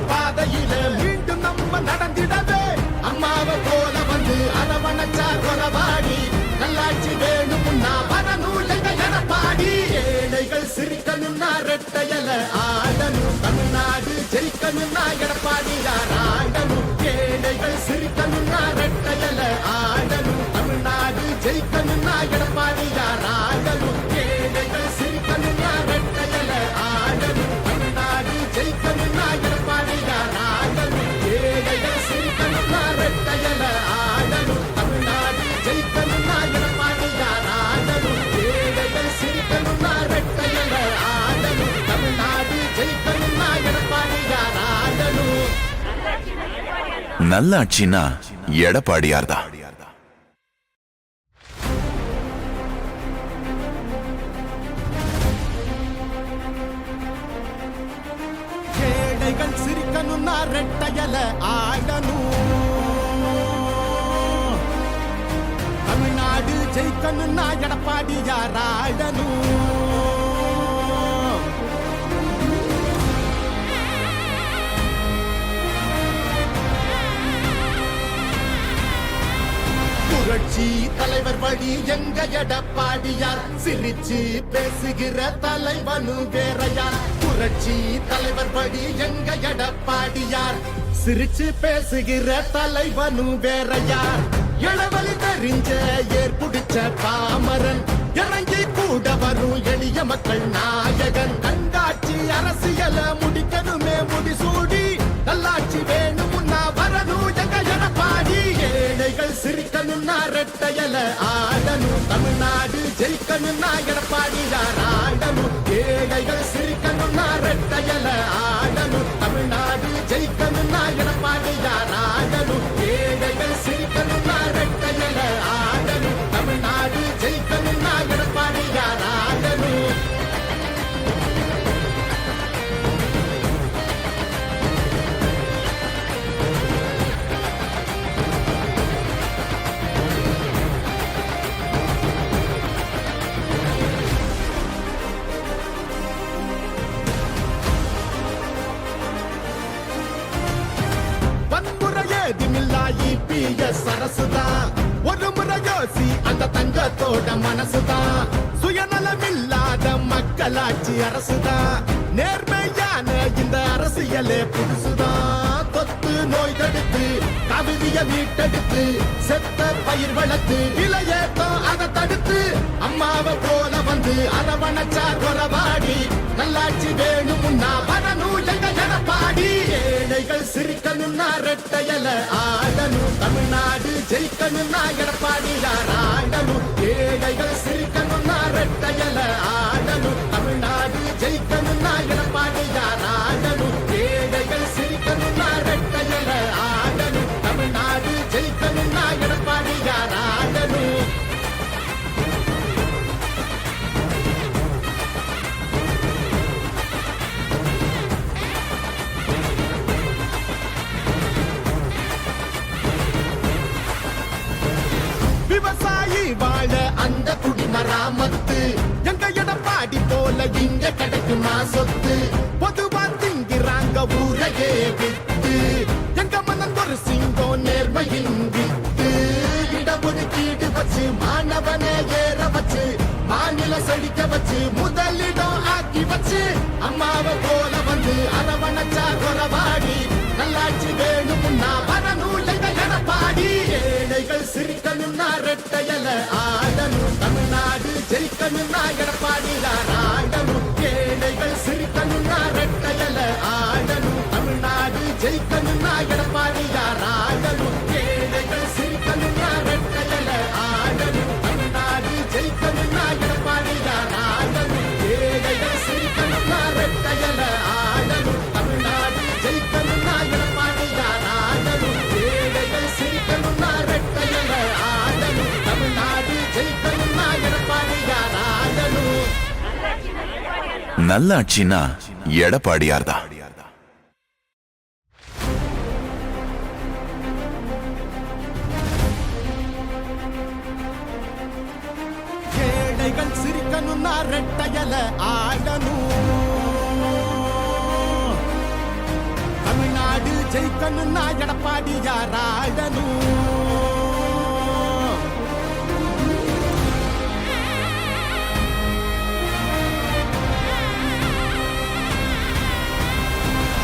பாதையில மீண்டும் நம்ம நடந்திடவே அம்மாவை போல வந்து அரவணைச்சா கொலவாடி நல்லாட்சி வேணும்னா வரணும் எடப்பாடி. ஏழைகள் சிரிக்கணும்னா ரெட்டையல ஆடணும், தமிழ்நாடு ஜெயிக்கணும்னா எடப்பாடி யார் ஆடணும். ஏழைகள் சிரிக்கணும்னா ரெட்டையல ஆடணும், தமிழ்நாடு ஜெயிக்கணும்னா எடப்பாடி யார் ஆடணும். ஏழைகள் சிரிக்கணும்னா ரெட்டையல ஆடணும், தமிழ்நாடு ஜெயிக்கணும்னா எடப்பாடி யார் ஆடணும். ஏழைகள் சிரிக்கணும்னா ரெட்டையல ஆடணும், தமிழ்நாடு ஜெயிக்கணும்னா எடப்பாடி யார் ஆடணும். ஏழைகள் சிரிக்கணும்னா ரெட்டையல ஆடணும், தமிழ்நாடு ஜெயிக்கணும்னா எடப்பாடி யார் ஆடணும். நல்லாட்சினா எடப்பாடியார்தான். ஏழைகள் சிரிக்கணும்னா ரெட்டையல ஆடணும், தமிழ்நாடு ஜெயிக்கணும்னா எடப்பாடி யார் ஆடணும். புரட்சி தலைவர் வழி எங்க எடப்பாடியார், சிரிச்சு பேசுகிற தலைவனு வேறையார். புரட்சி தலைவர் வழி எங்க எடப்பாடியார், சிரிச்சு பேசுகிற தலைவனு வேறையார். இளவலி தெரிஞ்ச ஏற்புடிச்ச பாமரன், இறங்கி கூட வரும் எளிய மக்கள் நாயகன். கண்டாட்சி அரசியல முடிக்கணுமே முடிசூடி, நல்லாட்சி வேணும்னா வரணும் எங்க எடப்பாடி. ஏழைகள் சிரிக்கணும்னா ரெட்டையல ஆடணும், தமிழ்நாடு ஜெயிக்கணும்னா எடப்பாடி யார் ஆடணும். ஏழைகள் சிரிக்கணும்னா ரெட்டையல ஆடணும், தமிழ்நாடு ஜெயிக்கணும்னா எடப்பாடி யார் ஆடணும். ஏழைகள் சிரிக்கணும்னா ரெட்டையல ஆடணும், தமிழ்நாடு ஜெயிக்கணும்னா எடப்பாடி யார் ஆடணும். சரசுதான் ஒரு முறை யோசி, அந்த தங்கத்தோட மனசுதான். சுயநலமில்லாத மக்களாட்சி அரசுதான், நேர்மையான இந்த அரசியலே புதுசுதான். தொத்து நோய் தடுத்து கவிதைய மீட்டெடுத்து செத்த பயிர் வளர்த்து இளையேத்தம் அதை தடுத்து அம்மாவை போல வந்து அரவணைச்சா கொலவாடி. நல்லாட்சி வேணும்னா வரணும் எங்க எடப்பாடி. ஏழைகள் சிரிக்கணும்னா ரெட்டையல ஆடணும், தமிழ்நாடு ஜெயிக்கணும்னா எடப்பாடி யார் ஆடணும். ஏழைகள் சிரிக்கணும்னா ரெட்டையல ஆடணும், தமிழ்நாடு ஜெயிக்கணும்னா எடப்பாடி யார் ஆடணும். ஏழைகள் சிரிக்கணும்னா ரெட்டையல ஆடணும், தமிழ்நாடு ஜெயிக்கணும்னா எடப்பாடி யார் ஆடணும். விவசாயி வாழ அந்த குடிமராமத்து, எங்க எடப்பாடி போல இங்க கிடைக்குமா சொத்து. பொதுவா திங்கிறாங்க ஊரையே வித்து, எங்க மனம் ஒரு சிங்கம் நேர்மையின் வித்து. இடஒதுக்கீடு வச்சு மாணவனை ஏற வச்சு, மாநில செழிக்க வச்சு முதலிடம் ஆக்கி வச்சு, அம்மாவை போல வந்து அரவணைச்சா கொலவாடி. நல்லாட்சி வேணும்னா வரணும் எங்க எடப்பாடி. ஏழைகள் சிரிக்கணும்னா ரெட்டையல ஆடணும், தமிழ்நாடு ஜெயிக்கணும்னா எடப்பாடி யார் ஆடணும். ஏழைகள் சிரிக்கணும்னா ரெட்டையல ஆடணும், தமிழ்நாடு ஜெயிக்கணும்னா எடப்பாடி யார் ஆடணும். ஏழைகள் சிரிக்கணும்னா ரெட்டையல ஆடணும், தமிழ்நாடு ஜெயிக்கணும்னா எடப்பாடி யார் ஆடணும். ஏழைகள் சிரிக்கணும்னா ரெட்டையல ஆடணும், தமிழ்நாடு ஜெயிக்கணும்னா எடப்பாடி யார் ஆடணும். ஏழைகள் சிரிக்கணும்னா ரெட்டையல ஆடணும், தமிழ்நாடு ஜெயிக்கணும்னா எடப்பாடி யார் ஆடணும். நல்லாட்சினா எடப்பாடியார்தான். ஏழைகள் சிரிக்கணும்னா ரெட்டையல ஆடணும், தமிழ்நாடு ஜெயிக்கணும்னா எடப்பாடி யாராடணும்.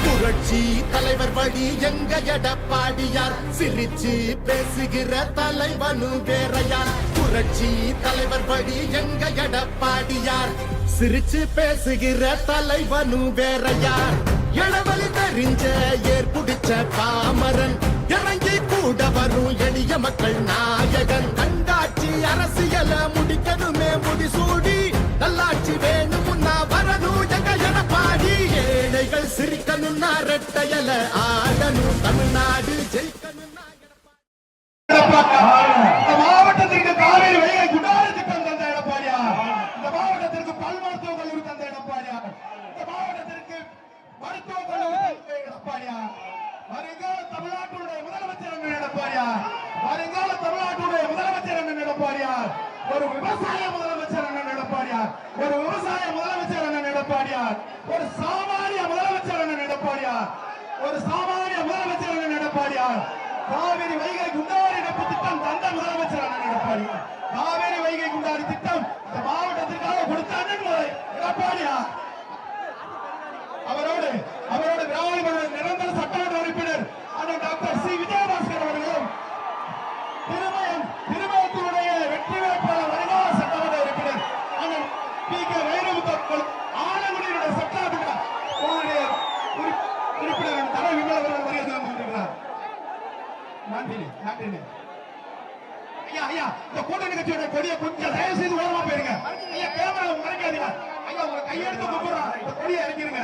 புரட்சி தலைவர் வழி எங்க எடப்பாடியார், சிரிச்சு பேசுகிற தலைவனு வேறையார். புரட்சி தலைவர் வழி எங்க எடப்பாடியார், சிரிச்சு பேசுகிற தலைவனு வேறையார். இளவலி தெரிஞ்ச ஏற்புடிச்ச பாமரன், இறங்கி கூட வரும் எளிய மக்கள் நாயகன். கண்டாட்சி அரசியல முடிக்கணுமே முடிசூடி, நல்லாட்சி வேணும்னா வரணும் எங்க எடப்பாடி. ஏழைகள் சிரிக்கணும்னா ரெட்டையல ஆடணும், தமிழ்நாடு ஜெயிக்கணும்னா மாவட்டத்திற்கு காவேரி வைகை குண்டாறு திட்டம் தந்த எடப்பாடியார், இந்த மாவட்டத்திற்கு பல் மருத்துவக் கல்லூரி தந்த எடப்பாடியார், இந்த மாவட்டத்திற்கு மருத்துவக் கல்லூரி தந்த எடப்பாடியார், வருங்கால தமிழ்நாட்டுடைய முதலமைச்சர் அண்ணன் எடப்பாடியார், வருங்கால தமிழ்நாட்டுடைய முதலமைச்சர் அண்ணன் எடப்பாடியார், ஒரு விவசாய முதலமைச்சர் அண்ணன் எடப்பாடியார், ஒரு விவசாய முதலமைச்சர் அண்ணன் எடப்பாடியார், ஒரு சாமானிய முதலமைச்சர் அண்ணன் எடப்பாடியார், ஒரு சாமானிய முதலமைச்சர் அண்ணன் எடப்பாடியார். காவிரி வைகை குண்டாறு இணைப்பு திட்டம் தந்த முதலமைச்சர் அண்ணன் எடப்பாடியார். காவிரி வைகை குண்டாறு திட்டம் இந்த மாவட்டத்திற்காக கொடுத்த அண்ணன் எடப்பாடியார். அவரோடு திராவிட நிரந்தர சட்டமன்ற உறுப்பினர் அண்ணன் டாக்டர் சி விஜயபாஸ்கர் அவர்களும், திருமயத்தினுடைய வெற்றி வேட்பாளர் வருங்கால சட்டமன்ற உறுப்பினர் அண்ணன் பி கே வைரமுத்து, ஆலங்குடியினுடைய சட்டமன்ற உறுப்பினர் தர விமல் அவர்கள் வருகை தந்திருக்கிறார். நன்றி. ஐயா இந்த கூட்ட நிகழ்ச்சியோட கொடியை கொஞ்சம் தயவு செய்து ஓரமா போயிருங்க. ஐயா கேமரா மறைக்காதீங்க. ஐயா உங்க கையெடுத்து கூப்பிடுறோம், இந்த கொடியை இறக்கிருங்க.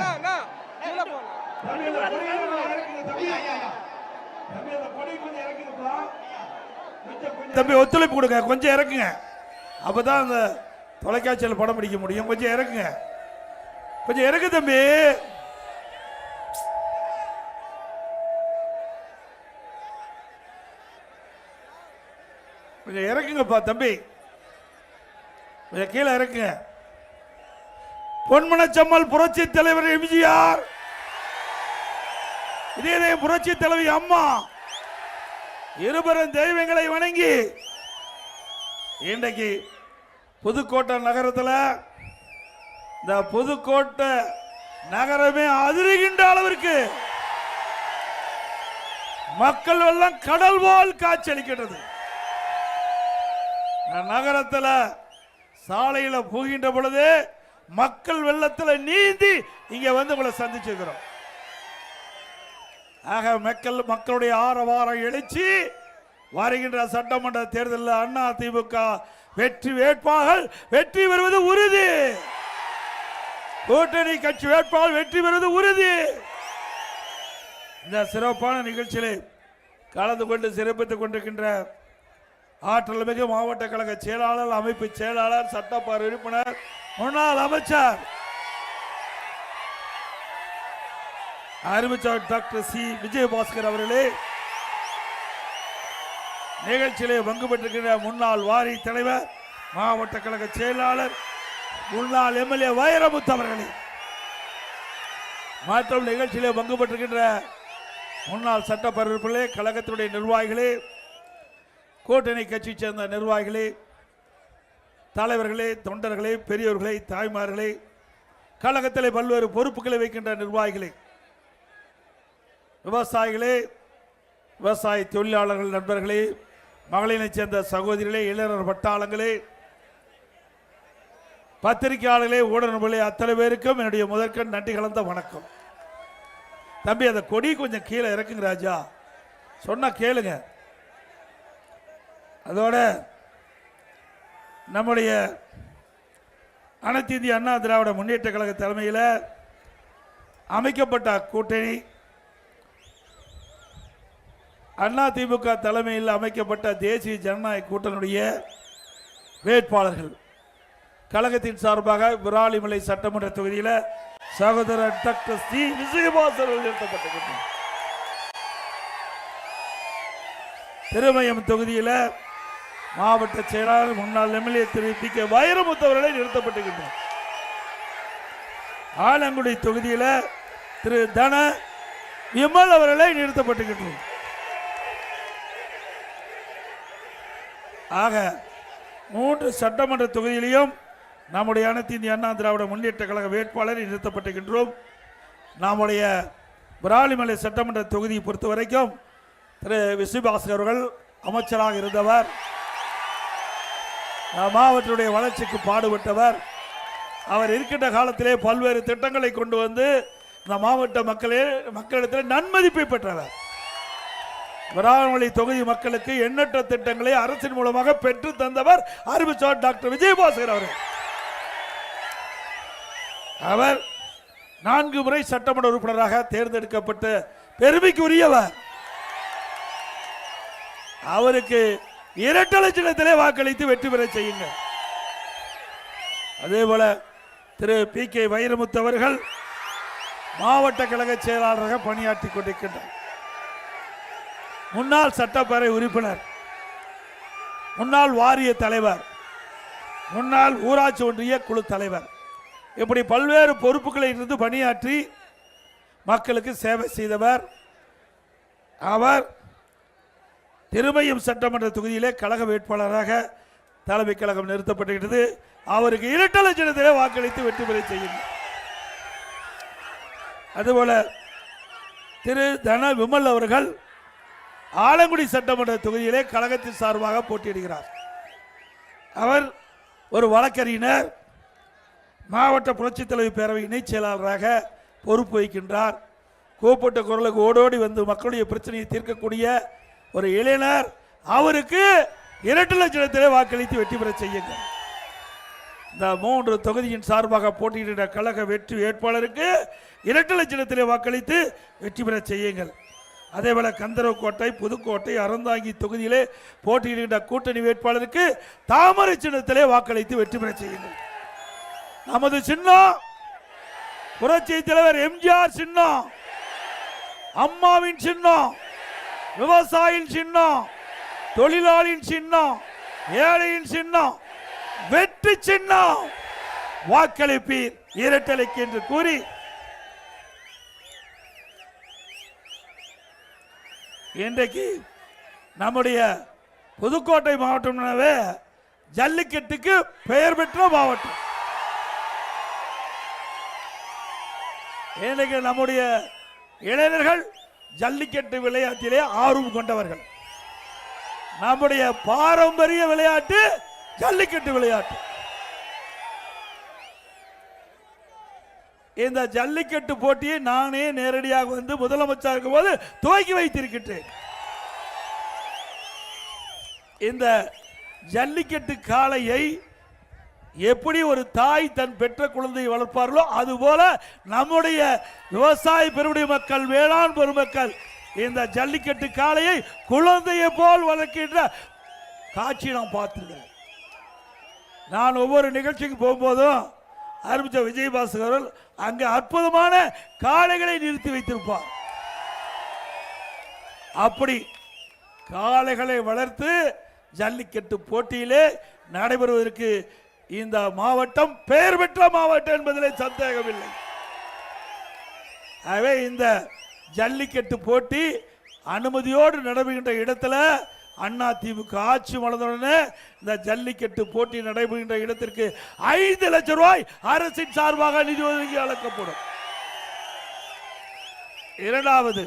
தம்பி ஒத்துழைப்பு கொடுங்க, கொஞ்சம் இறக்குங்க, அப்பதான் அந்த தொலைக்காட்சியில் படம் பிடிக்க முடியும். கொஞ்சம் இறக்குங்க, கொஞ்சம் இறக்கு தம்பி. கொஞ்சம் இறக்குங்கப்பா தம்பி, கொஞ்சம் கீழே இறக்குங்க. பொன்மனச்சம்மல் புரட்சி தலைவர் எம்ஜிஆர், இதே புரட்சி தலைவி அம்மா இருபெரும் தெய்வங்களை வணங்கி இன்றைக்கு புதுக்கோட்டை நகரத்தில், இந்த புதுக்கோட்டை நகரமே அதிர்கின்ற அளவிற்கு மக்கள் வெள்ளம் கடல் போல் காட்சியளிக்கிறது. நகரத்தில் சாலையில போகின்ற பொழுது மக்கள் வெள்ளத்தில் நீந்தி இங்க வந்து உங்களை சந்திச்சிருக்கிறோம். ஆக மக்களுடைய ஆரவாரம் எழுச்சி வருகின்ற சட்டமன்ற தேர்தலில் அண்ணா திமுக வெற்றி வேட்பாளர் வெற்றி பெறுவது உறுதி. கூட்டணி கட்சி வேட்பாளர் வெற்றி பெறுவது உறுதி. இந்த சிறப்பான நிகழ்ச்சியிலே கலந்து கொண்டு சிறப்பித்துக் கொண்டிருக்கின்ற ஆற்றல் மிகு மாவட்ட கழக செயலாளர், அமைப்பு செயலாளர், சட்டப்பேரவை உறுப்பினர், முன்னாள் அமைச்சர் அறிவிச்சார் டாக்டர் சி விஜயபாஸ்கர் அவர்களே, நிகழ்ச்சியிலே பங்கு பெற்றிருக்கின்ற முன்னாள் வாரி தலைவர், மாவட்ட கழக செயலாளர், முன்னாள் எம்எல்ஏ வைரமுத்து அவர்களே, மற்றும் நிகழ்ச்சியிலே பங்கு பெற்றிருக்கின்ற முன்னாள் சட்டப்பேரவை உறுப்பினர்களே, கழகத்தினுடைய நிர்வாகிகளே, கூட்டணி கட்சி சேர்ந்த நிர்வாகிகளே, தலைவர்களே, தொண்டர்களே, பெரியோர்களே, தாய்மார்களே, கழகத்திலே பல்வேறு பொறுப்புகளை வைக்கின்ற நிர்வாகிகளே, விவசாயிகளே, விவசாய தொழிலாளர்கள் நண்பர்களே, மகளிரை சேர்ந்த சகோதரிகளே, இளைஞர் வட்டாளங்களே, பத்திரிகையாளர்களே, ஊடகங்களே, அத்தனை பேருக்கும் என்னுடைய முதற்கண் நன்றி கலந்த வணக்கம். தம்பி அந்த கொடி கொஞ்சம் கீழே இறக்குங்க ராஜா, சொன்னா கேளுங்க. அதோட நம்முடைய அனைத்து இந்திய அண்ணா திராவிட முன்னேற்ற கழக தலைமையில் அமைக்கப்பட்ட கூட்டணி, அண்ணா திமுக தலைமையில் அமைக்கப்பட்ட தேசிய ஜனநாயக கூட்டணியுடைய வேட்பாளர்கள் கழகத்தின் சார்பாக விராலிமலை சட்டமன்ற தொகுதியில் சகோதரர் டாக்டர் சி விஜயபாஸ்கர் நிறுத்தப்பட்டிருக்கிறார். திருமயம் தொகுதியில் மாவட்ட செயலாளர் முன்னாள் எம்எல்ஏ திரு பி கே வைரமுத்து அவர்களை நிறுத்தப்பட்டிருக்கிறார். ஆலங்குடி தொகுதியில் திரு தன விமல் அவர்களை நிறுத்தப்பட்டுகின்றோம். ஆக 3 சட்டமன்ற தொகுதியிலையும் நம்முடைய அனைத்து இந்திய அண்ணா திராவிட முன்னேற்ற கழக வேட்பாளரை நிறுத்தப்பட்டுகின்றோம். நம்முடைய விராலிமலை சட்டமன்ற தொகுதியை பொறுத்த வரைக்கும் திரு விசுபாஸ்கர் அவர்கள் அமைச்சராக இருந்தவர், மாவட்டத்துடைய வளர்ச்சிக்கு பாடுபட்டவர். அவர் இருக்கின்ற காலத்திலே பல்வேறு திட்டங்களை கொண்டு வந்து இந்த மாவட்ட மக்களிடத்தில் நன்மதிப்பை பெற்றவர். விராலிமலை தொகுதி மக்களுக்கு எண்ணற்ற திட்டங்களை அரசின் மூலமாக பெற்று தந்தவர் அறிவிச்சவர் டாக்டர் விஜயபாஸ்கர் அவர்கள். அவர் 4 முறை சட்டமன்ற உறுப்பினராக தேர்ந்தெடுக்கப்பட்டு பெருமைக்குரியவர். அவருக்கு 2 லட்சத்திலே வாக்களித்து வெற்றி பெற செய்யுங்கள். அதே போல திரு PK வைரமுத்து அவர்கள் மாவட்ட கழக செயலாளராக பணியாற்றி கொண்டிருக்கின்றார். முன்னாள் சட்டப்பேரவை உறுப்பினர், முன்னாள் வாரிய தலைவர், முன்னாள் ஊராட்சி ஒன்றிய குழு தலைவர், இப்படி பல்வேறு பொறுப்புகளில் இருந்து பணியாற்றி மக்களுக்கு சேவை செய்தவர். அவர் திருமயம் சட்டமன்ற தொகுதியிலே கழக வேட்பாளராக தலைமை கழகம் நிறுத்தப்பட்டிருக்கிறது. அவருக்கு 2 லட்சத்திலே வாக்களித்து வெற்றி பெற செய்யுங்கள். அதுபோல திரு தன விமல் அவர்கள் ஆலங்குடி சட்டமன்ற தொகுதியிலே கழகத்தின் சார்பாக போட்டியிடுகிறார். அவர் ஒரு வழக்கறிஞர், மாவட்ட புரட்சித் தலைவர் பேரவை இணைச் செயலாளராக பொறுப்பு வகிக்கின்றார். கூப்பிட்ட குரலுக்கு ஓடோடி வந்து மக்களுடைய பிரச்சனையை தீர்க்கக்கூடிய ஒரு இளைஞர். அவருக்கு 2 லட்சத்திலே வாக்களித்து வெற்றி பெற செய்யுங்கள். இந்த 3 தொகுதியின் சார்பாக போட்டியிடுகிற கழக வெற்றி வேட்பாளருக்கு 2 லட்சத்திலே வாக்களித்து வெற்றி பெற செய்யுங்கள். அதேபோல கந்தரவக்கோட்டை, புதுக்கோட்டை, அறந்தாங்கி தொகுதியிலே போட்டியிடுகின்ற கூட்டணி வேட்பாளருக்கு தாமரை சின்னத்திலே வாக்களித்து வெற்றி பெற செய்யுங்கள். நமது சின்னம் புரட்சி தலைவர் எம்ஜிஆர் சின்னம், அம்மாவின் சின்னம், விவசாயியின் சின்னம், தொழிலாளியின் சின்னம், ஏழையின் சின்னம், வெற்றி சின்னம். வாக்களிப்பீர் இரட்டலைக்கு என்று கூறி இன்றைக்கு நம்முடைய புதுக்கோட்டை மாவட்டம் ஜல்லிக்கட்டுக்கு பெயர் பெற்ற மாவட்டம். இன்றைக்கு நம்முடைய இளைஞர்கள் ஜல்லிக்கட்டு விளையாட்டிலே ஆர்வம் கொண்டவர்கள். நம்முடைய பாரம்பரிய விளையாட்டு ஜல்லிக்கட்டு விளையாட்டு. இந்த ஜல்லிக்கட்டு போட்டியை நானே நேரடியாக வந்து முதலமைச்சர் இருக்கும் போது துவக்கி வைத்திருக்கின்றேன். இந்த ஜல்லிக்கட்டு காளையை எப்படி ஒரு தாய் தன் பெற்ற குழந்தையை வளர்ப்பார்களோ அதுபோல நம்முடைய விவசாய பெருமுடைய மக்கள், வேளாண் பெருமக்கள் இந்த ஜல்லிக்கட்டு காளையை குழந்தையை போல் வளர்க்கின்ற காட்சி நாம் பார்த்திருக்கிறேன். நான் ஒவ்வொரு நிகழ்ச்சிக்கு போகும்போதும் ஆரம்பித்த விஜயபாஸ்கர் அங்கே அற்புதமான காளைகளை நிறுத்தி வைத்திருப்பார். அப்படி காளைகளை வளர்த்து ஜல்லிக்கட்டு போட்டியிலே நடைபெறுவதற்கு இந்த மாவட்டம் பெயர் பெற்ற மாவட்டம் என்பதிலே சந்தேகமில்லை. ஆகவே இந்த ஜல்லிக்கட்டு போட்டி அனுமதியோடு நடைபெறுகின்ற இடத்துல அதிமுக ஆட்சி வளர்ந்தவுடனே இந்த ஜல்லிக்கட்டு போட்டி நடைபெறுகின்ற இடத்திற்கு 5 லட்சம் ரூபாய் அரசின் சார்பாக நிதி ஒதுக்கி அளிக்கப்படும். இரண்டாவது,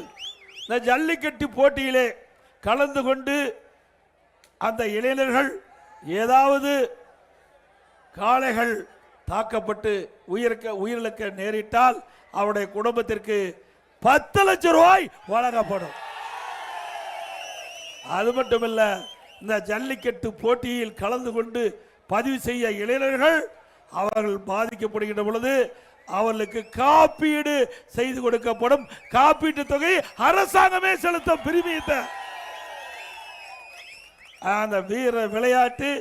இந்த ஜல்லிக்கட்டு போட்டியிலே கலந்து கொண்டு அந்த இளைஞர்கள் ஏதாவது காளைகள் தாக்கப்பட்டு உயிரிழக்க நேரிட்டால் அவருடைய குடும்பத்திற்கு 10 லட்சம் ரூபாய் வழங்கப்படும். அது மட்டுமல்ல, இந்த ஜல்லிக்கட்டு போட்டியில் கலந்து கொண்டு பதிவு செய்ய இளைஞர்கள் அவர்கள் பாதிக்கப்படுகின்ற பொழுது அவர்களுக்கு காப்பீடு செய்து கொடுக்கப்படும். காப்பீட்டு தொகை அரசாங்கமே செலுத்தும் பிரிமியத்தை. அந்த வீர விளையாட்டு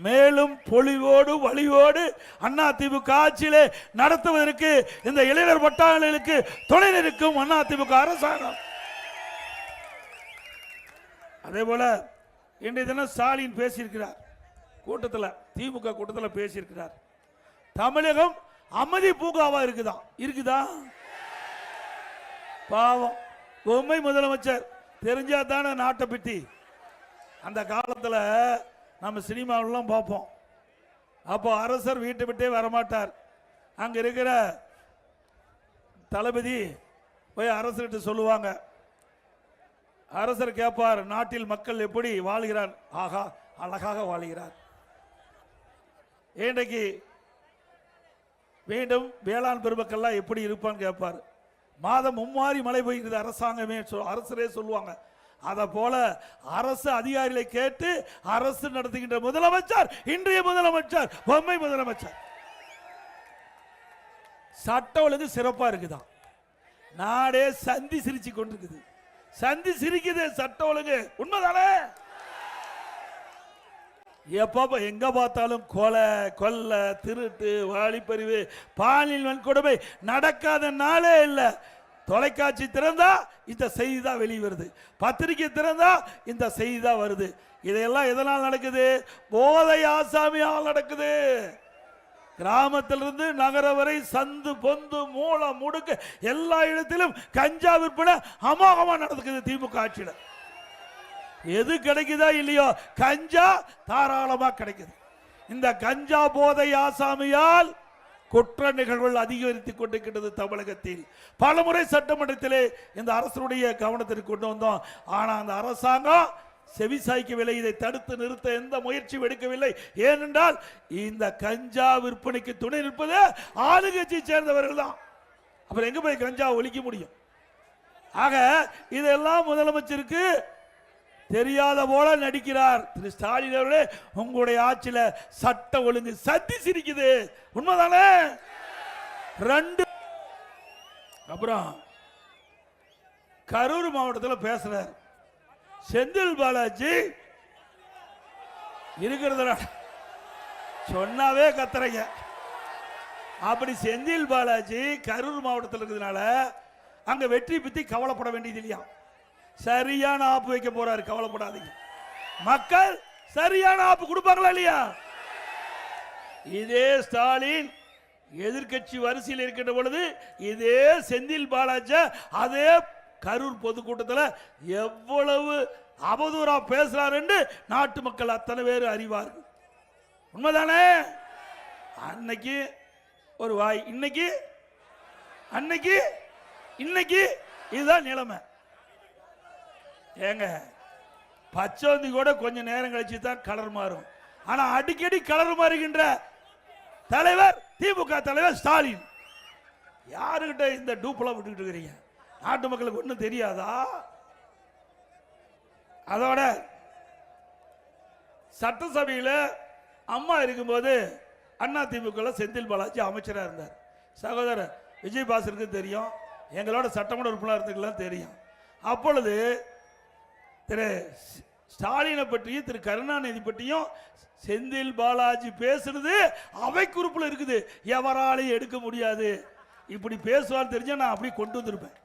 மேலும் பொலிவோடு வலிவோடு அதிமுக ஆட்சியிலே நடத்துவதற்கு இந்த இளைஞர் வட்டாளர்களுக்கு துணை நிற்கும் அதிமுக அரசாங்கம். அதே போல இன்றைய தினம் ஸ்டாலின் பேசியிருக்கிறார் கூட்டத்தில், திமுக கூட்டத்தில் பேசியிருக்கிறார். தமிழகம் அமைதி பூங்காவா இருக்குதா? பாவம், பொம்மை முதலமைச்சர் தெரிஞ்சா தானே நாட்டை பற்றி. அந்த காலத்தில் நம்ம சினிமாவெல்லாம் பார்ப்போம். அப்போ அரசர் வீட்டை விட்டே வரமாட்டார். அங்கே இருக்கிற தளபதி போய் அரசர்கிட்ட சொல்லுவாங்க. அரசர் கேட்பார், நாட்டில் மக்கள் எப்படி வாழ்கிறார்? ஆகா, அழகாக வாழ்கிறார். இன்றைக்கு மீண்டும் வேளாண் பெருமக்கள்லாம் எப்படி இருப்பான்னு கேட்பார். மாதம் மும்மாரி மழை பெய்கிறது அரசாங்கமே அரசரே சொல்லுவாங்க. அதை போல அரசு அதிகாரிகளை கேட்டு அரசு நடத்துகின்ற முதலமைச்சர் இன்றைய முதலமைச்சர், பொம்மை முதலமைச்சர். சட்ட ஒழுங்கு சிறப்பா இருக்குதான். நாடே சந்தி சிரிச்சு கொண்டிருக்குது. சந்தி சிரிக்குது, சட்ட ஒழுங்கு. உண்மைதானே? எப்ப எங்க பார்த்தாலும் கொலை, கொல்ல, திருட்டு, வாலிப்பறிவு, பாலியல் வன்கொடுமை நடக்காத நாளே இல்லை. தொலைக்காட்சி திறந்தா இந்த செய்தி தான் வெளியே வருது, பத்திரிகை திறந்தா இந்த செய்தி தான் வருது. இதையெல்லாம் எதனால் நடக்குது? போதை ஆசாமியால் நடக்குது. கிராமத்திலிருந்து நகர வரை சந்து பொந்து மூலம் முடுக்கு எல்லா இடத்திலும் கஞ்சா விற்பனை அமோகமா நடக்குது திமுக ஆட்சியில். எது கிடைக்குதா இல்லையோ கஞ்சா தாராளமா கிடைக்குது. இந்த கஞ்சா போதை ஆசாமியால் குற்ற நிகழ்வுகள் அதிகரித்துக் கொண்டிருக்கிறது தமிழகத்தில். பலமுறை சட்டமன்றத்திலே இந்த அரசுடைய கவனத்திற்கு கொண்டு வந்தோம். ஆனா அந்த அரசாங்கம் செவிசாய்க்கவில்லை. இதை தடுத்து நிறுத்த எந்த முயற்சியும் எடுக்கவில்லை. ஏனென்றால் இந்த கஞ்சா விற்பனைக்கு துணை நிற்பது ஆளுங்கட்சியை சேர்ந்தவர்கள் தான். அப்புறம் எங்க போய் கஞ்சா ஒழிக்க முடியும்? ஆக இதெல்லாம் முதலமைச்சருக்கு தெரியாத போல நடிக்கிறார் திரு ஸ்டாலின் அவர்களே. உங்களுடைய ஆட்சியில சட்ட ஒழுங்கு சத்தி சிரிக்குது. உண்மைதானே? ரெண்டு. அப்புறம் கரூர் மாவட்டத்தில் பேசுறார் செந்தில் பாலாஜி. இருக்கிறத சொன்னாவே கத்துறீங்க. அப்படி செந்தில் பாலாஜி கரூர் மாவட்டத்தில் இருக்கிறதுனால அங்க வெற்றி பத்தி கவலைப்பட வேண்டியது இல்லையா? சரியான ஆப்பு வைக்க போறாரு, கவலைப்படாதீங்க. மக்கள் சரியான ஆப்பு கொடுப்பாங்களா இல்லையா? இதே ஸ்டாலின் எதிர்கட்சி வரிசையில் இருக்கின்ற பொழுது இதே செந்தில் பாலாஜி அதே கரூர் பொதுக்கூட்டத்தில் எவ்வளவு அவதூறா பேசுறாரு என்று நாட்டு மக்கள் அத்தனை பேர் அறிவார்கள். உண்மைதானே? அன்னைக்கு ஒரு வாய், இன்னைக்கு அன்னைக்கு இன்னைக்கு இதுதான் நிலைமை. ஏங்க பச்சோந்தி கூட கொஞ்சம் நேரம் கழிச்சு தான் கலர் மாறும். ஆனா அடிக்கடி கலர் மாறுகின்ற தலைவர் திமுக தலைவர் ஸ்டாலின். யாருகிட்ட இந்த டூப்பெல்லாம் விட்டுக்கிட்டு இருக்கிறீங்க? நாட்டு மக்களுக்கு ஒன்றும் தெரியாதா? அதோட சட்டசபையில் அம்மா இருக்கும்போது அண்ணா திமுக செந்தில் பாலாஜி அமைச்சராக இருந்தார். சகோதரர் விஜய் பாசருக்கு தெரியும், எங்களோட சட்டமன்ற உறுப்பினர் இருந்துக்கலாம் தெரியும். அப்பொழுது திரு ஸ்டாலினை பற்றியும் திரு கருணாநிதி பற்றியும் செந்தில் பாலாஜி பேசுறது அவை குறிப்பில் இருக்குது, எவராலையும் எடுக்க முடியாது. இப்படி பேசுவான்னு தெரிஞ்சா நான் அப்படி கொண்டு வந்திருப்பேன்.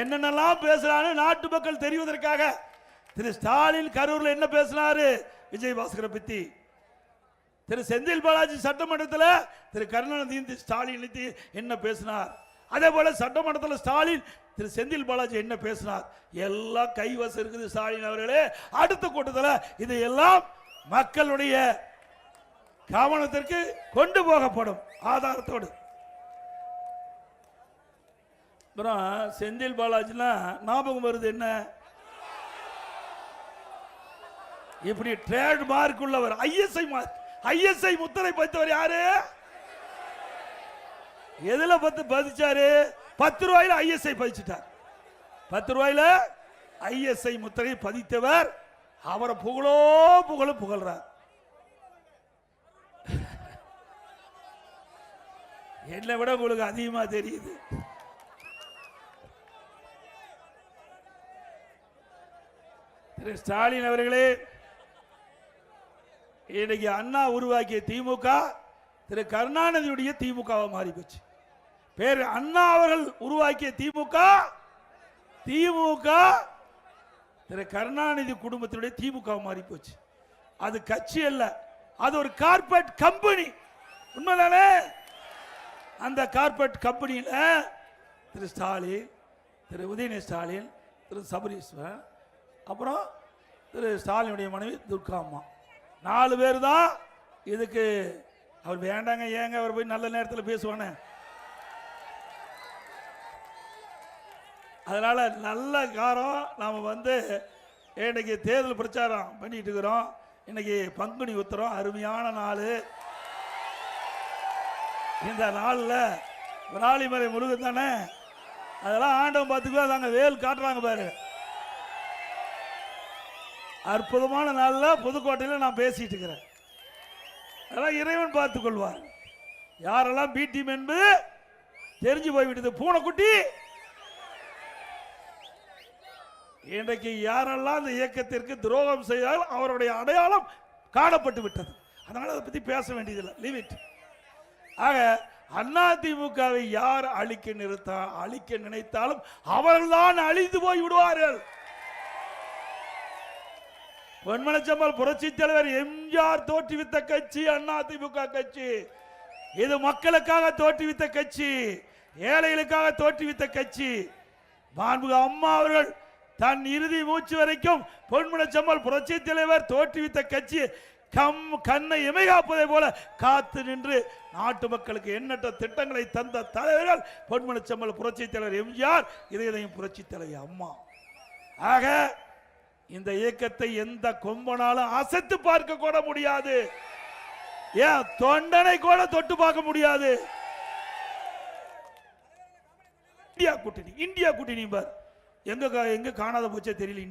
என்னென்னலாம் பேசுறான்னு நாட்டு மக்கள் தெரிவதற்காக திரு ஸ்டாலின் கரூர்ல என்ன பேசினாரு விஜய் பாஸ்கரை பத்தி, திரு செந்தில் பாலாஜி சட்டமன்றத்தில் திரு கருணாநிதி ஸ்டாலின் என்ன பேசினார், அதே போல சட்டமன்றத்தில் ஸ்டாலின் திரு செந்தில் பாலாஜி என்ன பேசினார், எல்லாம் கைவசம் இருக்குது ஸ்டாலின் அவர்களே. அடுத்த கூட்டத்தில் இதையெல்லாம் மக்களுடைய கவனத்திற்கு கொண்டு போகப்படும் ஆதாரத்தோடு. அப்புறம் செந்தில் பாலாஜினா ஞாபகம் வருது என்ன, இப்படி ட்ரேட் மார்க் உள்ளவர், ஐஎஸ்ஐ முத்திரை பதித்தவர் யாரு? எதுல பதிச்சாரு? 10 ரூபாயில ஐஎஸ்ஐ பதிச்சுட்டார். 10 ரூபாயில ஐஎஸ்ஐ முத்திரை பதித்தவர். அவரை புகழ்றார். என்னை விட உங்களுக்கு அதிகமா தெரியுது. திரு ஸ்டாலின் அவர்களே, இன்னைக்கு அண்ணா உருவாக்கிய திமுக திரு கருணாநிதியுடைய திமுகவா மாறி போச்சு. பேர் அண்ணா அவர்கள் உருவாக்கிய திமுக திரு கருணாநிதி குடும்பத்தினுடைய திமுக மாறி போச்சு. அது கட்சி அல்ல, அது ஒரு கார்பரேட் கம்பெனி. உண்மைதானே? அந்த கார்பரேட் கம்பெனியில் திரு ஸ்டாலின், திரு உதயநிதி ஸ்டாலின், திரு சபரீஸ்வரன், அப்புறம் திரு ஸ்டாலினுடைய மனைவி துர்கா அம்மா, 4 பேர் தான் இதுக்கு. அவர் வேண்டாங்க, ஏங்க அவர் போய் நல்ல நேரத்தில் பேசுவானே. அதனால நல்ல காரம் நாம் இன்னைக்கு தேர்தல் பிரச்சாரம் பண்ணிட்டு இருக்கிறோம். இன்னைக்கு பங்குனி உத்திரம், அருமையான நாள். இந்த நாளில் விராலிமலை முருகன் தானே, அதெல்லாம் ஆண்டவன் பார்த்துக்குவா. தாங்க வேல் காட்டுறாங்க பாரு. அற்புதமான நாளில் புதுக்கோட்டையில் நான் பேசிட்டு இருக்கிறேன். அதெல்லாம் இறைவன் பார்த்துக் கொள்வார். யாரெல்லாம் பி டீம் என்பது தெரிஞ்சு போய்விட்டது. பூனைக்குட்டி இன்றைக்கு யாரெல்லாம் இந்த இயக்கத்திற்கு துரோகம் செய்தால் அவருடைய அடையாளம் காணப்பட்டு விட்டது. அதனால அதை பற்றி பேச வேண்டியதில்லை, லீவ் இட். ஆக அதிமுகவை யார் அழிக்க நினைத்தாலும் அவர்கள்தான் அழிந்து போய் விடுவார்கள். பொன்மனச்செம்மல் புரட்சி தலைவர் எம்ஜிஆர் தோற்றுவித்த கட்சி அதிமுக கட்சி. இது மக்களுக்காக தோற்றுவித்த கட்சி, ஏழைகளுக்காக தோற்றுவித்த கட்சி. மாண்புமிகு அம்மா அவர்கள் தன் இறுதி மூச்சு வரைக்கும் பொன்மனச்செம்மல் புரட்சி தலைவர் தோற்றுவித்த கட்சி கண்ணை இமைகாப்பதை போல காத்து நின்று நாட்டு மக்களுக்கு எண்ணற்ற திட்டங்களை தந்த தலைவர்கள் பொன்மனச்செம்மல் புரட்சி தலைவர் எம்ஜிஆர், இதயம் புரட்சி தலைவர் அம்மா. ஆக இந்த இயக்கத்தை எந்த கொம்பனாலும் அசைத்து பார்க்க கூட முடியாது. ஏன் தொண்டனை கூட தொட்டு பார்க்க முடியாது. இந்தியா கூட்டணி பார், எங்க காணாத போச்சே தெரியல.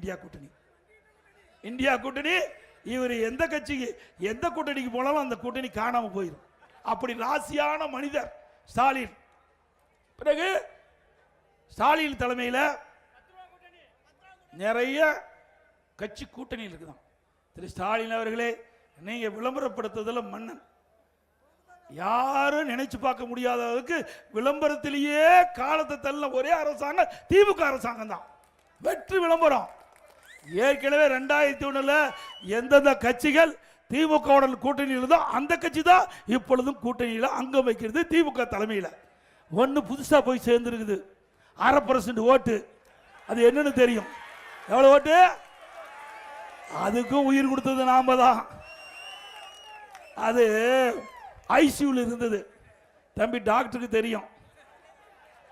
இந்தியா கூட்டணி இவர் எந்த கட்சிக்கு எந்த கூட்டணிக்கு போனாலும் அந்த கூட்டணி காணாம போயிடும். அப்படி ராசியான மனிதர் ஸ்டாலின். பிறகு ஸ்டாலின் தலைமையில் நிறைய கட்சி கூட்டணியில் இருக்குதான். திரு ஸ்டாலின் அவர்களே, நீங்க விளம்பரப்படுத்துதல் மன்னன். யாரும் நினைச்சு பார்க்க முடியாத அளவுக்கு விளம்பரத்திலேயே காலத்தை தள்ள ஒரே அரசாங்கம் திமுக அரசாங்கம் தான். வெற்றி விளம்பரம். ஏற்கனவே 2001 எந்தெந்த கட்சிகள் திமுக கூட்டணியில் இருந்தோ அந்த கட்சி தான் இப்பொழுதும் கூட்டணியில் அங்கம் வைக்கிறது திமுக தலைமையில். ஒன்று புதுசாக போய் சேர்ந்துருக்குது, 1/2% ஓட்டு. அது என்னன்னு தெரியும். எவ்வளவு ஓட்டு? அதுக்கும் உயிர் கொடுத்தது நாம தான். அது ஐசியூவில் இருந்தது. தம்பி டாக்டருக்கு தெரியும்.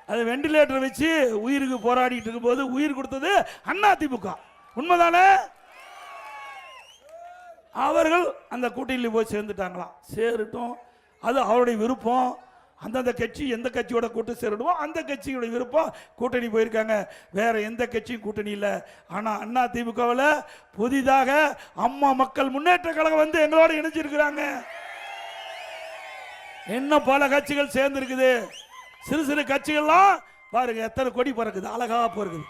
அது வெண்டிலேட்டர் வச்சு உயிருக்கு போராடிட்டு இருக்கும்போது உயிர் கொடுத்தது அதிமுக. உண்மைதானே? அவர்கள் அந்த கூட்டணியில் போய் சேர்ந்துட்டாங்களாம். சேரட்டும், அது அவருடைய விருப்பம். அந்தந்த கட்சி எந்த கட்சியோட கூட்டு சேரணுமோ அந்த கட்சியோட விருப்பம். கூட்டணி போயிருக்காங்க, வேற எந்த கட்சியும் கூட்டணி இல்லை. ஆனால் அதிமுகவில் புதிதாக அம்மா மக்கள் முன்னேற்ற கழகம் எங்களோட இணைஞ்சிருக்கிறாங்க. இன்னும் பல கட்சிகள் சேர்ந்து இருக்குது. சிறு சிறு கட்சிகள்லாம் பாருங்க, எத்தனை கொடி பறக்குது, அழகா பறக்குது,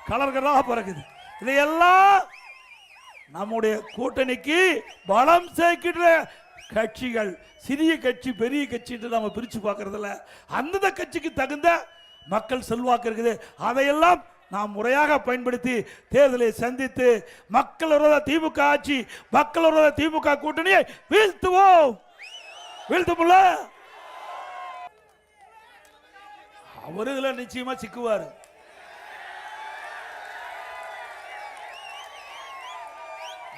கலர்களாக பறக்குது. இதையெல்லாம் நம்முடைய கூட்டணிக்கு பலம் சேர்க்கின்ற கட்சிகள். சிறிய கட்சி பெரிய கட்சி என்று நம்ம பிரிச்சு பார்க்கறதில்ல. அந்தந்த கட்சிக்கு தகுந்த மக்கள் செல்வாக்கு இருக்குது. அதையெல்லாம் நாம் முறையாக பயன்படுத்தி தேர்தலை சந்தித்து மக்கள் விரோத திமுக ஆட்சி, மக்கள் விரோத திமுக கூட்டணியை வீழ்த்துவோம். வீழ்த்துமுல்ல, அவரு இதுல நிச்சயமா சிக்குவார்.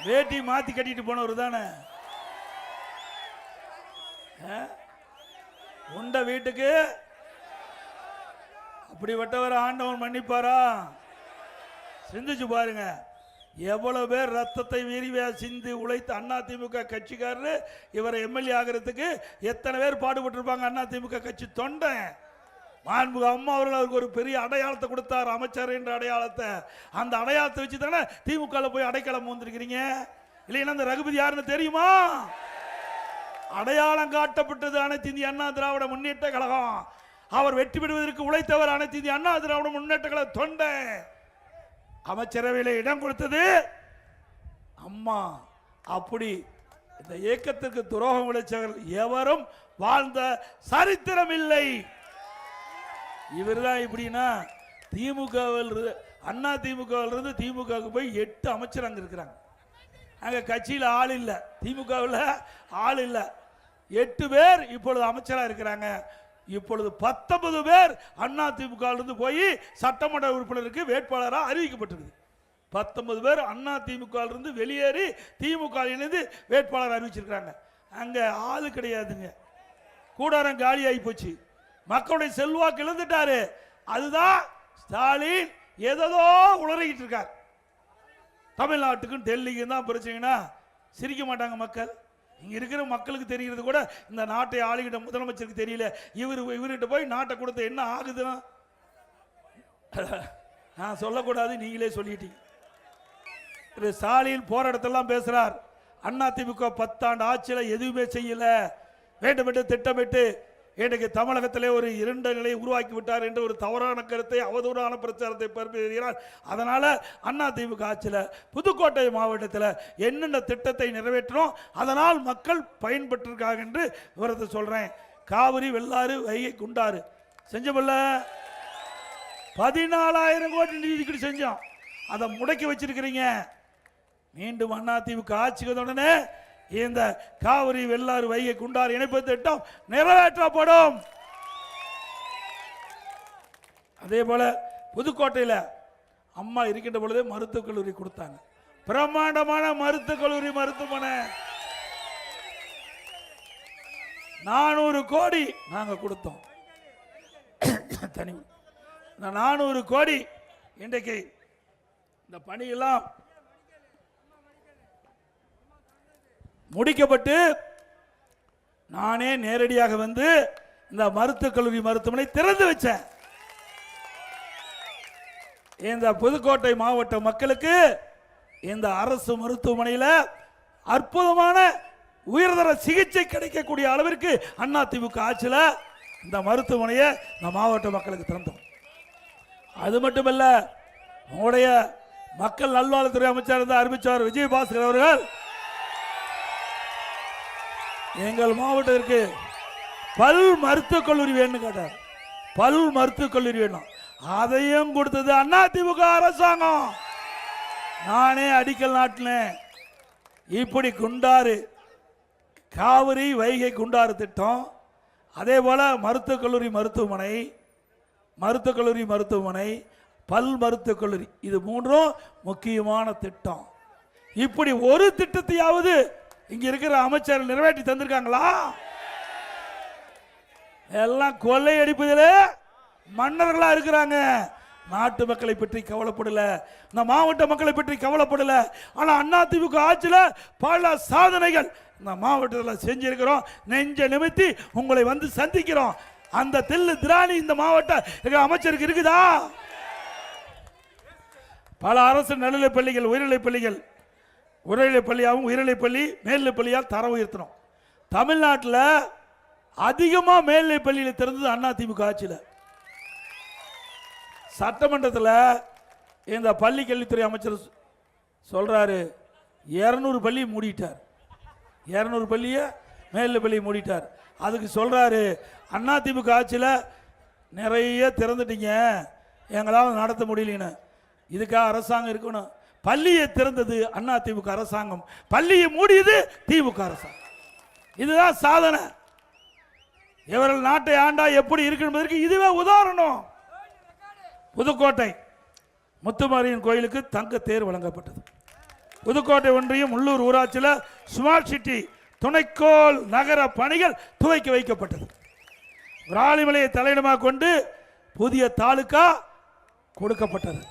வேட்டி மாத்தி கட்டிட்டு போனவர் தானே. உண்ட வீட்டுக்கு அப்படிப்பட்டவர் ஆண்டவன் மன்னிப்பாரா? சிந்திச்சு பாருங்க. எவ்வளவு பேர் ரத்தத்தை விரிவா சிந்தி உழைத்த அதிமுக கட்சிக்காரரு இவரை எம்எல்ஏ ஆகிறதுக்கு எத்தனை பேர் பாடுபட்டு இருப்பாங்க. அதிமுக கட்சி தொண்டை மாண்புமிகு அம்மா அவர்கள் அவருக்கு ஒரு பெரிய அடையாளத்தை கொடுத்தார், அமைச்சர் என்ற அடையாளத்தை. அந்த அடையாளத்தை வச்சு தானே திமுக போய் அடைக்கலம் வந்திருக்கிறீங்க. இல்லைன்னா அந்த ரகுபதி யாருன்னு தெரியுமா? அடையாளம் காட்டப்பட்டது அனைத்து இந்திய அண்ணா திராவிட முன்னேற்ற கழகம். அவர் வெற்றி பெறுவதற்கு உழைத்தவர் அனைத்து இந்திய அண்ணா திராவிட முன்னேற்ற கழக தொண்டை. அமைச்சரவையில் இடம் கொடுத்தது அம்மா. அப்படி இந்த இயக்கத்திற்கு துரோகம் விளைச்சவர்கள் எவரும் வாழ்ந்த சரித்திரம் இல்லை. இவர் தான் இப்படின்னா திமுகவில் அண்ணா திமுகவில் இருந்து திமுகவுக்கு போய் 8 அமைச்சர் அங்கே இருக்கிறாங்க. அங்கே கட்சியில் ஆள் இல்லை, திமுகவில் ஆள் இல்லை. 8 பேர் இப்பொழுது அமைச்சராக இருக்கிறாங்க. இப்பொழுது 19 பேர் அதிமுக இருந்து போய் சட்டமன்ற உறுப்பினருக்கு வேட்பாளராக அறிவிக்கப்பட்டிருக்கு. 19 பேர் அதிமுக இருந்து வெளியேறி திமுக இணைந்து வேட்பாளர் அறிவிச்சிருக்காங்க. அங்க ஆளு கிடையாதுங்க, கூடாரம் காலி ஆகி போச்சு, மக்களுடைய செல்வாக்கு இழந்துட்டாரு. அதுதான் ஸ்டாலின் ஏதோ உளறிக்கிட்டு இருக்கார். தமிழ்நாட்டுக்கும் டெல்லிக்கும் தான் பிரச்சனைனா சிரிக்க மாட்டாங்க மக்கள். இங்க இருக்கிற மக்களுக்கு தெரிகிறது கூட இந்த நாட்டை ஆளுகிட்ட முதலமைச்சருக்கு தெரியல. இவர்கிட்ட போய் நாட்டை கொடுத்த என்ன ஆகுதுன்னா நான் சொல்லக்கூடாது, நீங்களே சொல்லிட்டீங்க. ஸ்டாலின் போராட்டத்தெல்லாம் பேசுறார். அதிமுக 10 ஆண்டு ஆட்சியில் எதுவுமே செய்யல, வேண்டுமென்று திட்டமிட்டு இன்றைக்கு தமிழகத்திலே ஒரு இருண்ட நிலையை உருவாக்கி விட்டார் என்ற ஒரு தவறான கருத்தை, அவதூறான பிரச்சாரத்தை பரப்பி வருகிறார். அதனால அதிமுக ஆட்சியில் புதுக்கோட்டை மாவட்டத்தில் என்னென்ன திட்டத்தை நிறைவேற்றணும், அதனால் மக்கள் பயன்பெற்றிருக்காங்க என்று விவரத்தை சொல்றேன். காவிரி, வெள்ளாறு, வைகை, குண்டாறு செஞ்சோம்ல, 14,000 கோடி நிதிக்கு செஞ்சோம். அதை முடக்கி வச்சிருக்கிறீங்க. மீண்டும் அதிமுக ஆட்சிக்கு உடனே இந்த காவிரி, வெள்ளாறு, வைகை, குண்டாறு இணைப்பு திட்டம் நிறைவேற்றப்படும். அதே போல புதுக்கோட்டையில் அம்மா இருக்கின்ற பொழுதே மருத்துவக் கல்லூரி கொடுத்தாங்க. பிரம்மாண்டமான மருத்துவக் கல்லூரி, மருத்துவமனை 400 கோடி நாங்க கொடுத்தோம். தனி 400 கோடி இன்றைக்கு இந்த பணியெல்லாம் முடிக்கப்பட்டு நானே நேரடியாக வந்து இந்த மருத்துவக் கல்லூரி, மருத்துவமனை திறந்து வச்சேன். இந்த புதுக்கோட்டை மாவட்ட மக்களுக்கு இந்த அரசு மருத்துவமனையில் அற்புதமான உயர்தர சிகிச்சை கிடைக்கக்கூடிய அளவிற்கு அதிமுக ஆட்சியில் இந்த மருத்துவமனையை இந்த மாவட்ட மக்களுக்கு திறந்தோம். அது மட்டுமல்ல, உங்களுடைய மக்கள் நல்வாழ்வுத்துறை அமைச்சர் இருந்த அறிவிச்சார் விஜயபாஸ்கர் அவர்கள் எங்கள் மாவட்டத்திற்கு பல் மருத்துவக் கல்லூரி வேணும் கேட்டார். பல் மருத்துவக் கல்லூரி வேணும், அதையும் கொடுத்தது அதிமுக அரசாங்கம். நானே அடிக்கல் நாட்டினேன். இப்படி குண்டாறு, காவிரி, வைகை, குண்டாறு திட்டம், அதே போல மருத்துவக் கல்லூரி, மருத்துவமனை, மருத்துவக் கல்லூரி, மருத்துவமனை, பல் மருத்துவக் கல்லூரி, இது 3 முக்கியமான திட்டம். இப்படி ஒரு திட்டத்தையாவது இங்க இருக்கிற அமைச்சர்கள் நிறைவேற்றி தந்திருக்காங்களா? எல்லாம் கொள்ளை அடிப்பதிலே மன்னர்களா இருக்கிறாங்க. நாட்டு மக்களை பற்றி கவலைப்படல, இந்த மாவட்ட மக்களை பற்றி கவலைப்படல. ஆனா அதிமுக ஆட்சியில் பல சாதனைகள் இந்த மாவட்டத்தில் செஞ்சிருக்கிறோம். நெஞ்ச நிமித்தி உங்களை வந்து சந்திக்கிறோம். அந்த தில்லு திராணி இந்த மாவட்ட அமைச்சருக்கு இருக்குதா? பல அரசு நடுநிலைப் பள்ளிகள், உயர்நிலைப் பள்ளிகள், உயர்நிலைப் பள்ளியாகவும் உயர்நிலைப் பள்ளி, மேல்நிலைப் பள்ளியால் தர உயர்த்தணும். தமிழ்நாட்டில் அதிகமாக மேல்நிலைப் பள்ளியில் திறந்தது அதிமுக ஆட்சியில். சட்டமன்றத்தில் இந்த பள்ளி கல்வித்துறை அமைச்சர் சொல்றாரு 200 பள்ளி மூடிட்டார், 200 பள்ளியை மேல்நிலைப் பள்ளி மூடிட்டார். அதுக்கு சொல்றாரு அதிமுக ஆட்சியில் நிறைய திறந்துட்டீங்க, எங்களால் நடத்த முடியலன்னு. இதுக்காக அரசாங்கம் இருக்கணும். பள்ளியை திறந்தது அதிமுக அரசாங்கம், பள்ளியை மூடியது திமுக அரசாங்கம். இதுதான் சாதனை. இவர்கள் நாட்டை ஆண்டா எப்படி இருக்கு என்பதற்கு இதுவே உதாரணம். புதுக்கோட்டை முத்துமாரியம்மன் கோயிலுக்கு தங்க தேர் வழங்கப்பட்டது. புதுக்கோட்டை ஒன்றியம் உள்ளூர் ஊராட்சியில் ஸ்மார்ட் சிட்டி துணைக்கோள் நகர பணிகள் துவக்கி வைக்கப்பட்டது. விராலிமலையை தலையிடமாக கொண்டு புதிய தாலுகா கொடுக்கப்பட்டது.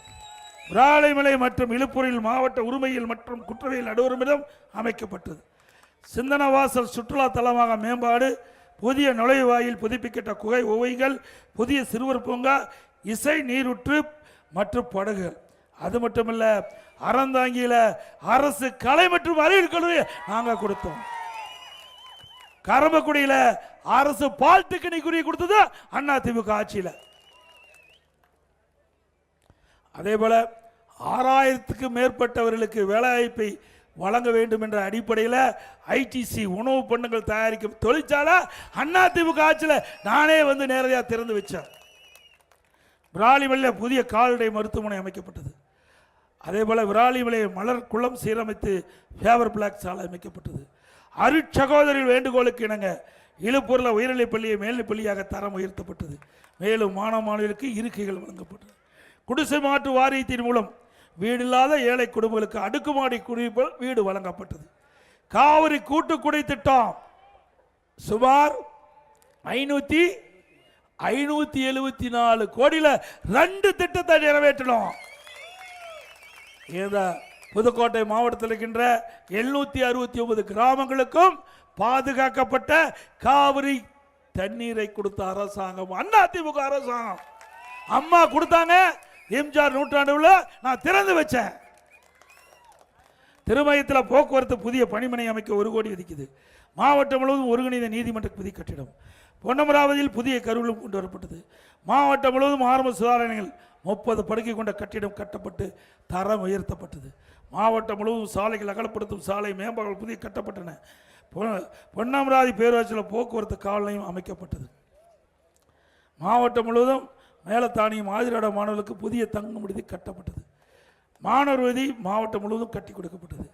விராலிமலை மற்றும் இலுப்பூரில் மாவட்ட உரிமையில் மற்றும் குற்றவியல் நடுவரிடம் அமைக்கப்பட்டது. சிந்தனவாசல் சுற்றுலா தலமாக மேம்பாடு, புதிய நுழைவாயில், புதுப்பிக்கப்பட்ட குகை ஓவைகள், புதிய சிறுவர் பூங்கா, இசை நீரூற்று மற்றும் படகுகள். அது மட்டுமல்ல, அறந்தாங்கியில் அரசு கலை மற்றும் அறிவியல் கல்லூரி நாங்கள் கொடுத்தோம். கரம்பக்குடியில் அரசு பாலிடெக்னிக் கொடுத்தது அதிமுக ஆட்சியில். அதே போல 6000க்கும் மேற்பட்டவர்களுக்கு வேலைவாய்ப்பை வழங்க வேண்டும் என்ற அடிப்படையில் ஐடிசி உணவு பண்டங்கள் தயாரிக்கும் தொழிற்சாலை அதிமுக ஆட்சியில் நானே வந்து நேரடியாக திறந்து வச்சேன். விராலிமலையில் புதிய கால்நடை மருத்துவமனை அமைக்கப்பட்டது. அதே போல விராலிமலை மலர் குளம் சீரமைத்து ஃபேவர் பிளாக் சாலை அமைக்கப்பட்டது. அருட்சகோதரின் வேண்டுகோளுக்கு இணங்க இழுப்பூரில் உயர்நிலைப் பள்ளியை மேல்நிலைப் பள்ளியாக தரம் உயர்த்தப்பட்டது. மேலும் மாணவ மாணவிகளுக்கு இருக்கைகள் வழங்கப்பட்டது. குடிசை மாற்று வாரியத்தின் மூலம் வீடில்லாத ஏழை குடும்பங்களுக்கு அடுக்குமாடி குடியிருப்பு வீடு வழங்கப்பட்டது. காவிரி கூட்டுக்குடி திட்டம் சுமார் 574 கோடியில் 2 திட்டத்தை நிறைவேற்றணும். இந்த புதுக்கோட்டை மாவட்டத்தில் இருக்கின்ற 769 கிராமங்களுக்கும் பாதுகாக்கப்பட்ட காவிரி தண்ணீரை கொடுத்த அரசாங்கம் அதிமுக அரசாங்கம். அம்மா கொடுத்தாங்க. எம்ஜிஆர் நூற்றாண்டுல நான் திறந்து வச்சேன். திருமயத்தில் போக்குவரத்து புதிய பணிமனை அமைக்க 1 கோடி ஒதுக்கிது. மாவட்டம் முழுவதும் ஒருங்கிணைந்த நீதிமன்ற புதிய கட்டிடம். பொன்னமராவதியில் புதிய கருவிலும் கொண்டு வரப்பட்டது. மாவட்டம் முழுவதும் ஆரம்ப சுகாதாரங்கள் 30 படுக்கை கொண்ட கட்டிடம் கட்டப்பட்டு தரம் உயர்த்தப்பட்டது. மாவட்டம் முழுவதும் சாலைகள் அகலப்படுத்தும் சாலை மேம்பாடுகள் புதிய கட்டப்பட்டன. பொன்னமராவதி பேரூராட்சியில் போக்குவரத்து காவல் நிலையம் அமைக்கப்பட்டது. மாவட்டம் முழுவதும் மேலத்தானியம் ஆதிராட மாணவர்களுக்கு புதிய தங்கும் விடுதி கட்டப்பட்டது. மாணவர் விடுதி மாவட்டம் முழுவதும் கட்டி கொடுக்கப்பட்டது.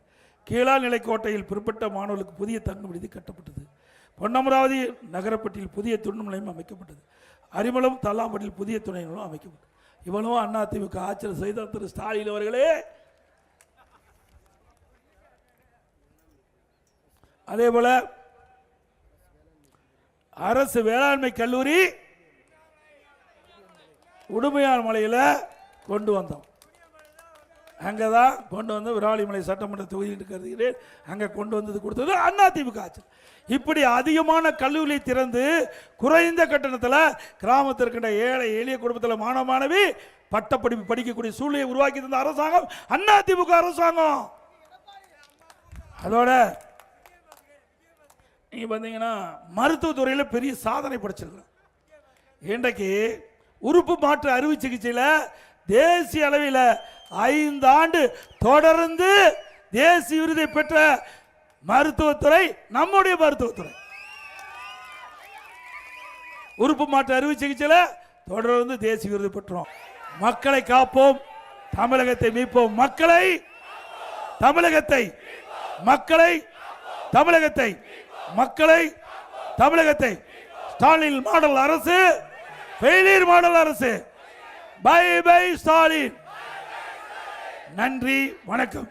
கீழால் நிலைக்கோட்டையில் பிற்பட்ட மாணவர்களுக்கு புதிய தங்கும் விடுதி கட்டப்பட்டது. பொன்னமராவதி நகரப்பட்டியில் புதிய துணை நிலையம் அமைக்கப்பட்டது. அரிமளம் தல்லாம்பட்டியில் புதிய துணை நிலையம் அமைக்கப்பட்டது. இவ்வளவு அதிமுக ஆட்சியில் செய்த திரு ஸ்டாலின் அவர்களே. அதே போல அரசு வேளாண்மை கல்லூரி உடுமையார் மலையில் கொண்டு வந்தோம். அங்கதான் கொண்டு வந்து விராலிமலை சட்டமன்ற தொகுதியில் கருதுகிறேன். அங்கே கொண்டு வந்தது கொடுத்தது அதிமுக ஆட்சி. இப்படி அதிகமான கல்லூரியை திறந்து குறைந்த கட்டணத்தில் கிராமத்தில் இருக்கின்ற ஏழை எளிய குடும்பத்தில் மாணவ மாணவி பட்டப்படிப்பு படிக்கக்கூடிய சூழ்நிலையை உருவாக்கி தந்த அரசாங்கம் அதிமுக அரசாங்கம். அதோட நீங்க பார்த்தீங்கன்னா மருத்துவத்துறையில் பெரிய சாதனை படைச்சிருக்கலாம். இன்றைக்கு உறுப்பு மாற்று அறுவை சிகிச்சையில் தேசிய அளவில் 5 ஆண்டு தொடர்ந்து தேசிய விருதை பெற்ற மருத்துவத்துறை நம்முடைய மருத்துவத்துறை. உறுப்பு மாற்று அறுவை சிகிச்சையில் தொடர்ந்து தேசிய விருது பெற்றோம். மக்களை காப்போம், தமிழகத்தை மீட்போம். மக்களை தமிழகத்தை மக்களை தமிழகத்தை மக்களை தமிழகத்தை ஸ்டாலின் மாடல் அரசு, ஃபெயிலியர் மாடல் அரசு. Bye bye Stalin. நன்றி, வணக்கம்.